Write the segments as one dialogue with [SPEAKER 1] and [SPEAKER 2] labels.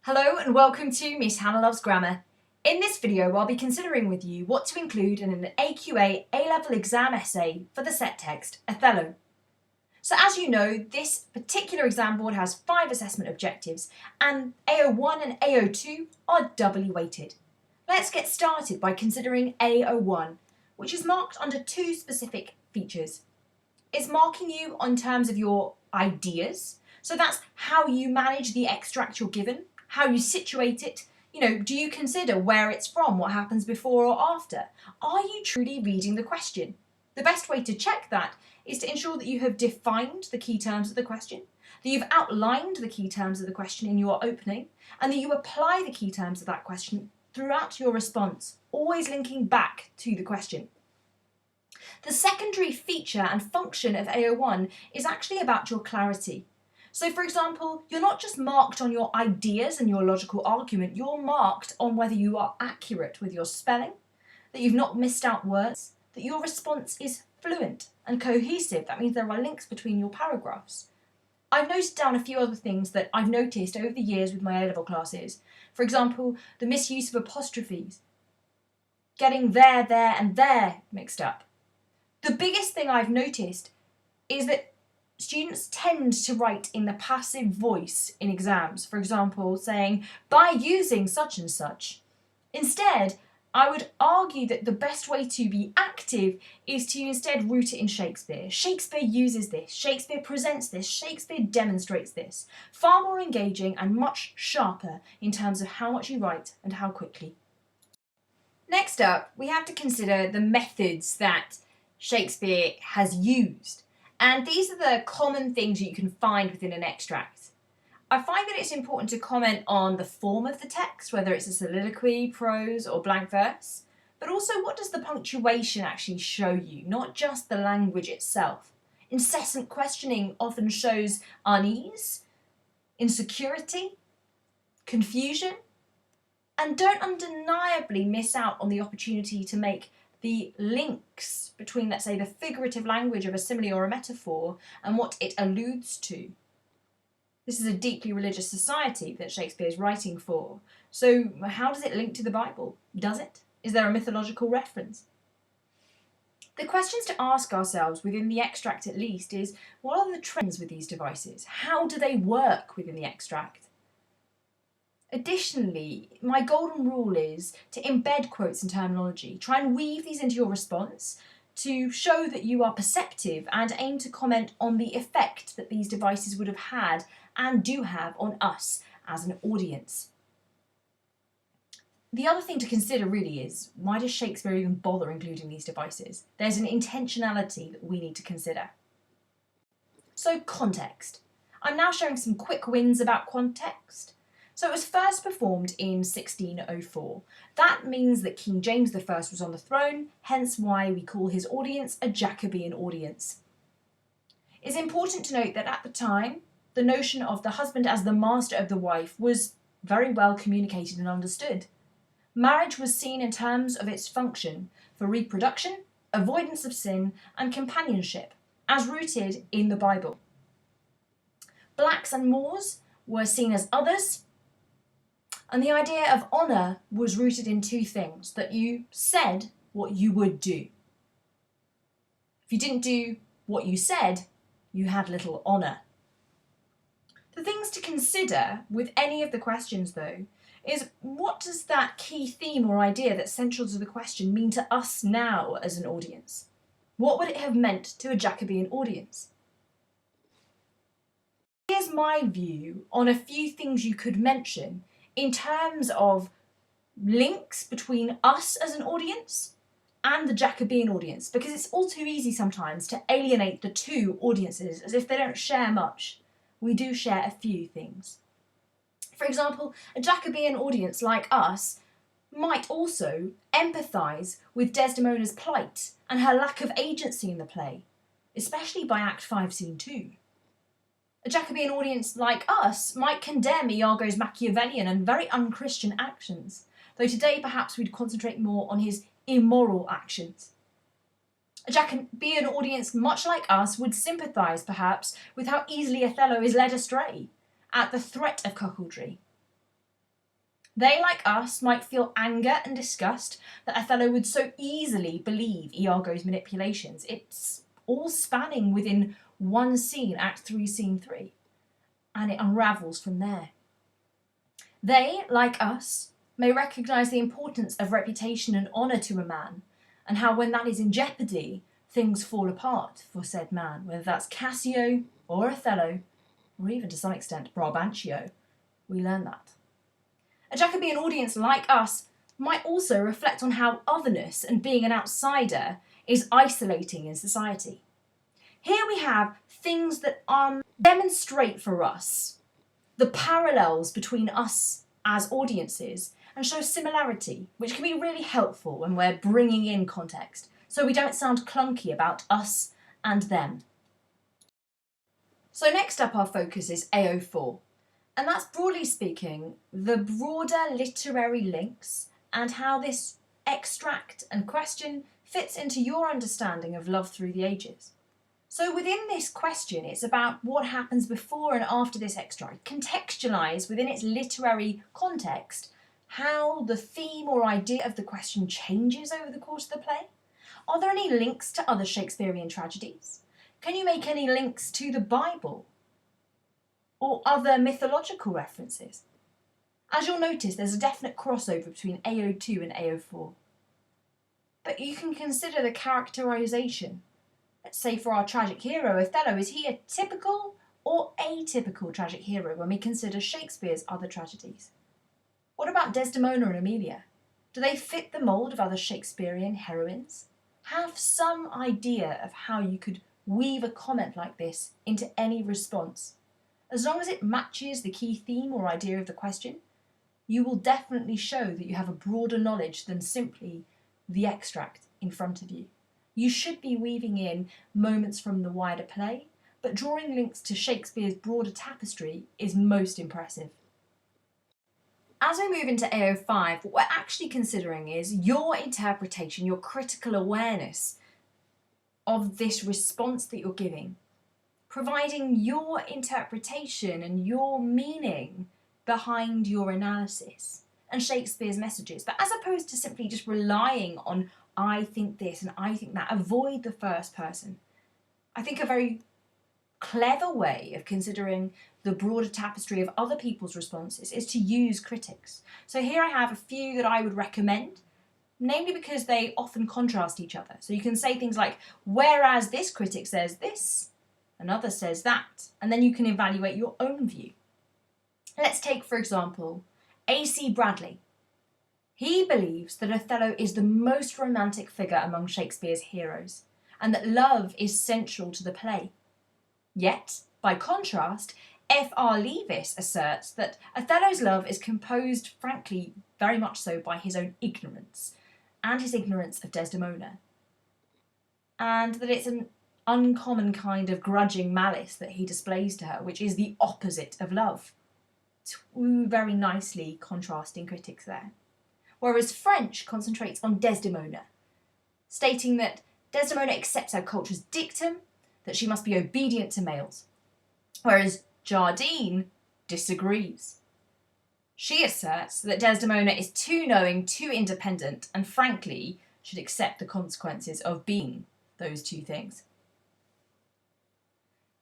[SPEAKER 1] Hello and welcome to Miss Hannah Loves Grammar. In this video I'll be considering with you what to include in an AQA A-level exam essay for the set text Othello. So as you know, this particular exam board has 5 assessment objectives and AO1 and AO2 are doubly weighted. Let's get started by considering AO1, which is marked under 2 specific features. It's marking you on terms of your ideas, so that's how you manage the extract you're given, how you situate it. Do you consider where it's from, what happens before or after? Are you truly reading the question? The best way to check that is to ensure that you have defined the key terms of the question, that you've outlined the key terms of the question in your opening, and that you apply the key terms of that question throughout your response, always linking back to the question. The secondary feature and function of AO1 is actually about your clarity. So for example, you're not just marked on your ideas and your logical argument, you're marked on whether you are accurate with your spelling, that you've not missed out words, that your response is fluent and cohesive. That means there are links between your paragraphs. I've noted down a few other things that I've noticed over the years with my A-level classes. For example, the misuse of apostrophes, getting there, and there mixed up. The biggest thing I've noticed is that students tend to write in the passive voice in exams, for example, saying, by using such and such. Instead, I would argue that the best way to be active is to instead root it in Shakespeare. Shakespeare uses this, Shakespeare presents this, Shakespeare demonstrates this. Far more engaging and much sharper in terms of how much you write and how quickly. Next up, we have to consider the methods that Shakespeare has used. And these are the common things you can find within an extract. I find that it's important to comment on the form of the text, whether it's a soliloquy, prose or blank verse, but also what does the punctuation actually show you, not just the language itself. Incessant questioning often shows unease, insecurity, confusion, and don't undeniably miss out on the opportunity to make the links between, let's say, the figurative language of a simile or a metaphor and what it alludes to. This is a deeply religious society that Shakespeare is writing for. So how does it link to the Bible? Does it? Is there a mythological reference? The questions to ask ourselves within the extract at least is, what are the trends with these devices? How do they work within the extract? Additionally, my golden rule is to embed quotes and terminology. Try and weave these into your response to show that you are perceptive and aim to comment on the effect that these devices would have had and do have on us as an audience. The other thing to consider really is, why does Shakespeare even bother including these devices? There's an intentionality that we need to consider. So context. I'm now sharing some quick wins about context. So it was first performed in 1604. That means that King James I was on the throne, hence why we call his audience a Jacobean audience. It's important to note that at the time, the notion of the husband as the master of the wife was very well communicated and understood. Marriage was seen in terms of its function for reproduction, avoidance of sin, and companionship, as rooted in the Bible. Blacks and Moors were seen as others, and the idea of honour was rooted in 2 things: that you said what you would do. If you didn't do what you said, you had little honour. The things to consider with any of the questions, though, is what does that key theme or idea that's central to the question mean to us now as an audience? What would it have meant to a Jacobean audience? Here's my view on a few things you could mention in terms of links between us as an audience and the Jacobean audience, because it's all too easy sometimes to alienate the 2 audiences as if they don't share much. We do share a few things. For example, a Jacobean audience like us might also empathise with Desdemona's plight and her lack of agency in the play, especially by Act 5, Scene 2. A Jacobean audience like us might condemn Iago's Machiavellian and very unchristian actions, though today perhaps we'd concentrate more on his immoral actions. A Jacobean audience, much like us, would sympathise perhaps with how easily Othello is led astray at the threat of cuckoldry. They, like us, might feel anger and disgust that Othello would so easily believe Iago's manipulations. It's all spanning within one scene, Act 3, Scene 3, and it unravels from there. They, like us, may recognise the importance of reputation and honour to a man, and how when that is in jeopardy, things fall apart for said man, whether that's Cassio or Othello, or even to some extent Brabantio. We learn that. A Jacobean audience like us might also reflect on how otherness and being an outsider is isolating in society. Here we have things that demonstrate for us the parallels between us as audiences and show similarity, which can be really helpful when we're bringing in context, so we don't sound clunky about us and them. So next up our focus is AO4. And that's, broadly speaking, the broader literary links and how this extract and question fits into your understanding of love through the ages. So within this question, it's about what happens before and after this extract, contextualised within its literary context, how the theme or idea of the question changes over the course of the play. Are there any links to other Shakespearean tragedies? Can you make any links to the Bible? Or other mythological references? As you'll notice, there's a definite crossover between AO2 and AO4. But you can consider the characterisation. Let's say for our tragic hero, Othello, is he a typical or atypical tragic hero when we consider Shakespeare's other tragedies? What about Desdemona and Emilia? Do they fit the mould of other Shakespearean heroines? Have some idea of how you could weave a comment like this into any response. As long as it matches the key theme or idea of the question, you will definitely show that you have a broader knowledge than simply the extract in front of you. You should be weaving in moments from the wider play, but drawing links to Shakespeare's broader tapestry is most impressive. As we move into AO5, what we're actually considering is your interpretation, your critical awareness of this response that you're giving, providing your interpretation and your meaning behind your analysis and Shakespeare's messages. But as opposed to simply just relying on I think this and I think that, avoid the first person. I think a very clever way of considering the broader tapestry of other people's responses is to use critics. So here I have a few that I would recommend, namely because they often contrast each other. So you can say things like, whereas this critic says this, another says that, and then you can evaluate your own view. Let's take, for example, A.C. Bradley. He believes that Othello is the most romantic figure among Shakespeare's heroes, and that love is central to the play. Yet, by contrast, F.R. Leavis asserts that Othello's love is composed, frankly, very much so by his own ignorance, and his ignorance of Desdemona, and that it's an uncommon kind of grudging malice that he displays to her, which is the opposite of love. Two very nicely contrasting critics there. Whereas French concentrates on Desdemona, stating that Desdemona accepts her culture's dictum, that she must be obedient to males, whereas Jardine disagrees. She asserts that Desdemona is too knowing, too independent, and frankly should accept the consequences of being those two things.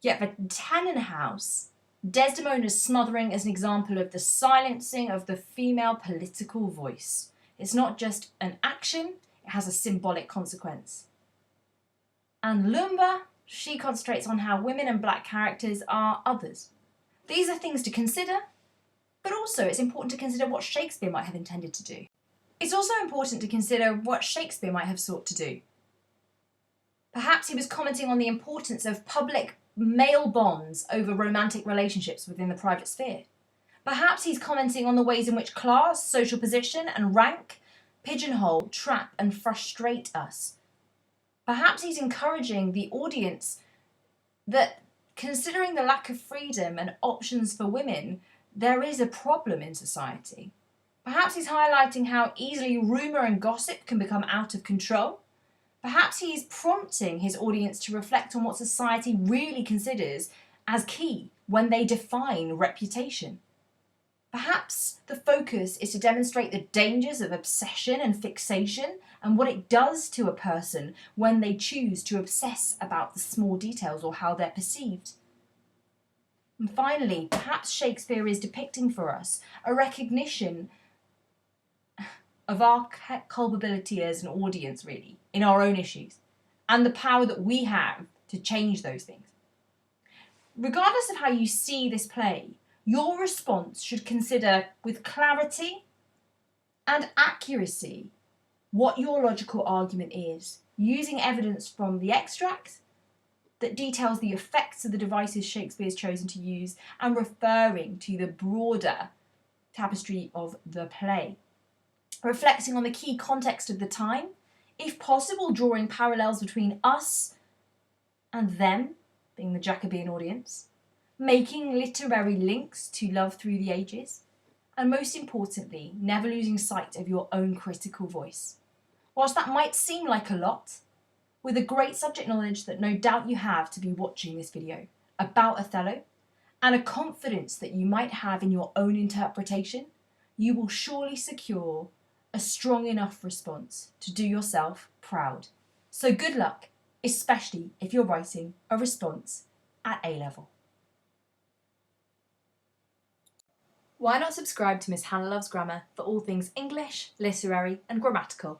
[SPEAKER 1] Yet for Tannenhouse, Desdemona's smothering is an example of the silencing of the female political voice. It's not just an action, it has a symbolic consequence. And Lumba, she concentrates on how women and black characters are others. These are things to consider, but also it's important to consider what Shakespeare might have intended to do. It's also important to consider what Shakespeare might have sought to do. Perhaps he was commenting on the importance of public male bonds over romantic relationships within the private sphere. Perhaps he's commenting on the ways in which class, social position, and rank pigeonhole, trap, and frustrate us. Perhaps he's encouraging the audience that, considering the lack of freedom and options for women, there is a problem in society. Perhaps he's highlighting how easily rumour and gossip can become out of control. Perhaps he's prompting his audience to reflect on what society really considers as key when they define reputation. Perhaps the focus is to demonstrate the dangers of obsession and fixation and what it does to a person when they choose to obsess about the small details or how they're perceived. And finally, perhaps Shakespeare is depicting for us a recognition of our culpability as an audience, really, in our own issues, and the power that we have to change those things. Regardless of how you see this play, your response should consider with clarity and accuracy what your logical argument is, using evidence from the extract that details the effects of the devices Shakespeare has chosen to use and referring to the broader tapestry of the play. Reflecting on the key context of the time, if possible, drawing parallels between us and them, being the Jacobean audience, making literary links to love through the ages, and most importantly, never losing sight of your own critical voice. Whilst that might seem like a lot, with a great subject knowledge that no doubt you have to be watching this video about Othello, and a confidence that you might have in your own interpretation, you will surely secure a strong enough response to do yourself proud. So good luck, especially if you're writing a response at A-level. Why not subscribe to Miss Hannah Loves Grammar for all things English, literary and grammatical?